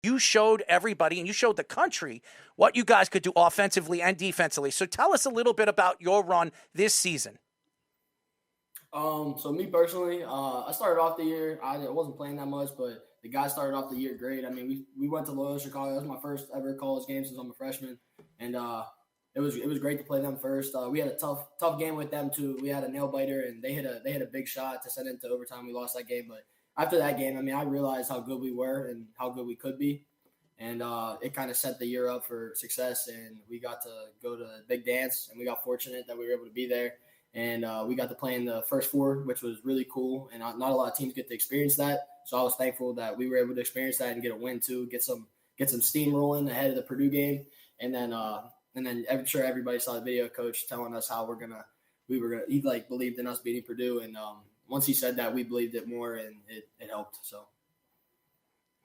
You showed everybody and you showed the country what you guys could do offensively and defensively. So tell us a little bit about your run this season. So me personally, I started off the year, I wasn't playing that much, but the guys started off the year great. I mean, we went to Loyola-Chicago. That was my first ever college game since I'm a freshman. And it was great to play them first. We had a tough game with them too. We had a nail biter and they hit a big shot to send it into overtime. We lost that game. But after that game, I mean, I realized how good we were and how good we could be. And it kind of set the year up for success. And we got to go to the big dance, and we got fortunate that we were able to be there. And we got to play in the first four, which was really cool. And not a lot of teams get to experience that. So I was thankful that we were able to experience that and get a win too, get some steam rolling ahead of the Purdue game. And then I'm sure everybody saw the video of Coach telling us how he believed in us beating Purdue. And once he said that, we believed it more, and it helped. So.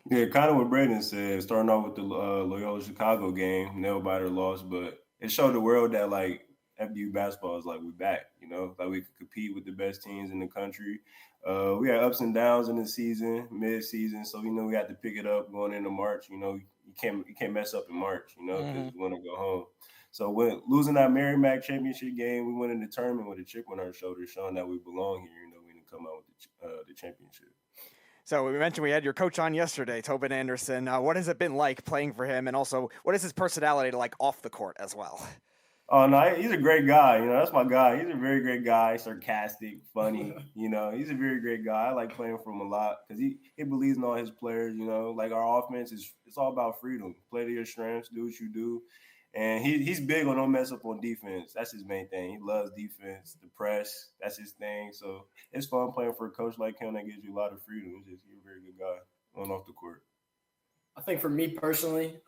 Yeah, kind of what Brayden said, starting off with the Loyola-Chicago game, nail-biter loss, but it showed the world that, like, FDU basketball is like, we back, like we could compete with the best teams in the country. We had ups and downs in the season, mid-season, so, we had to pick it up going into March. You can't mess up in March, because we want to go home. So when losing that Merrimack championship game, we went into the tournament with a chip on our shoulder, showing that we belong here, we didn't come out with the championship. So we mentioned we had your coach on yesterday, Tobin Anderson. What has it been like playing for him? And also, what is his personality like off the court as well? Oh, no, he's a great guy. That's my guy. He's a very great guy, sarcastic, funny. He's a very great guy. I like playing for him a lot because he believes in all his players, Like our offense, it's all about freedom. Play to your strengths, do what you do. And he's big on don't mess up on defense. That's his main thing. He loves defense, the press. That's his thing. So it's fun playing for a coach like him that gives you a lot of freedom. He's a very good guy on and off the court. I think for me personally,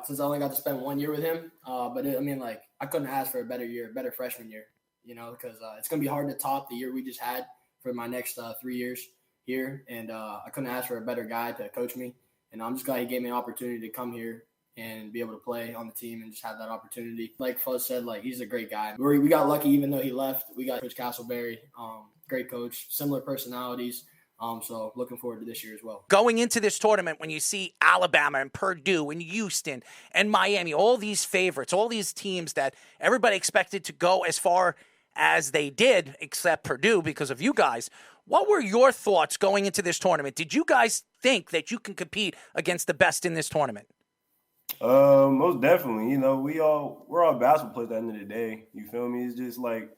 since I only got to spend 1 year with him, I couldn't ask for a better freshman year, because it's going to be hard to top the year we just had for my next 3 years here. And I couldn't ask for a better guy to coach me. And I'm just glad he gave me an opportunity to come here and be able to play on the team and just have that opportunity. Like Fuzz said, he's a great guy. We got lucky even though he left. We got Coach Castleberry, great coach, similar personalities. So looking forward to this year as well. Going into this tournament, when you see Alabama and Purdue and Houston and Miami, all these favorites, all these teams that everybody expected to go as far as they did, except Purdue because of you guys, what were your thoughts going into this tournament? Did you guys think that you can compete against the best in this tournament? Most definitely. We're all basketball players at the end of the day. You feel me? It's just like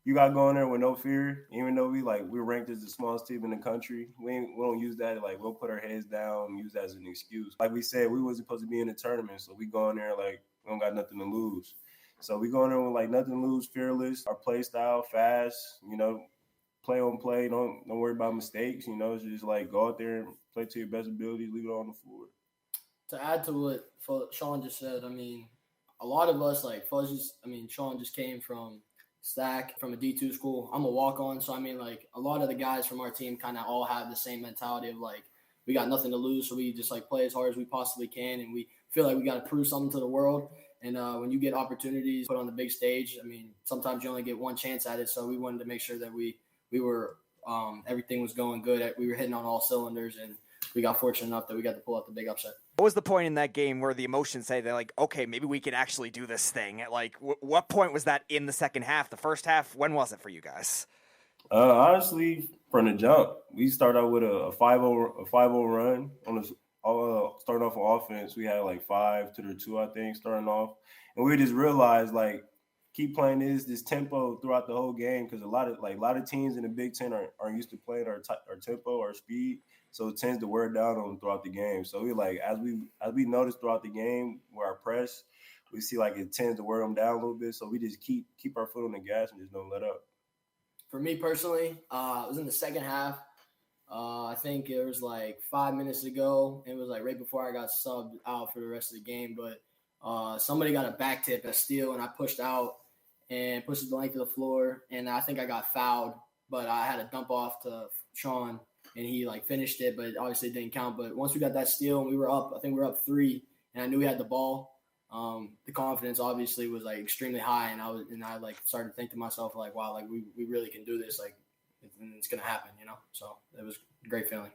you got going there with no fear. Even though we're ranked as the smallest team in the country, we don't use that. We'll put our heads down and use that as an excuse. Like we said, we wasn't supposed to be in the tournament, so we go in there we don't got nothing to lose. So we go in there with nothing to lose, fearless. Our play style, fast. Play on play. Don't worry about mistakes. It's just go out there and play to your best ability. Leave it on the floor. To add to what Sean just said, a lot of us, Sean just came from Stack, from a D2 school. I'm a walk-on, so a lot of the guys from our team kind of all have the same mentality of we got nothing to lose, so we just play as hard as we possibly can, and we feel like we got to prove something to the world. And when you get opportunities put on the big stage, sometimes you only get one chance at it, so we wanted to make sure that we were everything was going good. We were hitting on all cylinders, and we got fortunate enough that we got to pull out the big upset. What was the point in that game where the emotions say they're okay, maybe we can actually do this thing? What point was that in the second half? The first half, when was it for you guys? Honestly, from the jump, we started out with a 5-0 run on starting off on offense. We had 5-2, I think, starting off, and we just realized keep playing this tempo throughout the whole game because a lot of teams in the Big Ten aren't used to playing our tempo, our speed. So it tends to wear down on them throughout the game. So we as we notice throughout the game where our press, we see it tends to wear them down a little bit. So we just keep our foot on the gas and just don't let up. For me personally, it was in the second half. I think it was 5 minutes to go. It was right before I got subbed out for the rest of the game. But somebody got a back tip, a steal, and I pushed out and pushed the length of the floor. And I think I got fouled, but I had a dump off to Sean. And he finished it, but obviously it didn't count. But once we got that steal and we were up, I think we were up 3, and I knew we had the ball. The confidence obviously was extremely high, and I started to think to myself wow, we really can do this, and it's gonna happen, So it was a great feeling.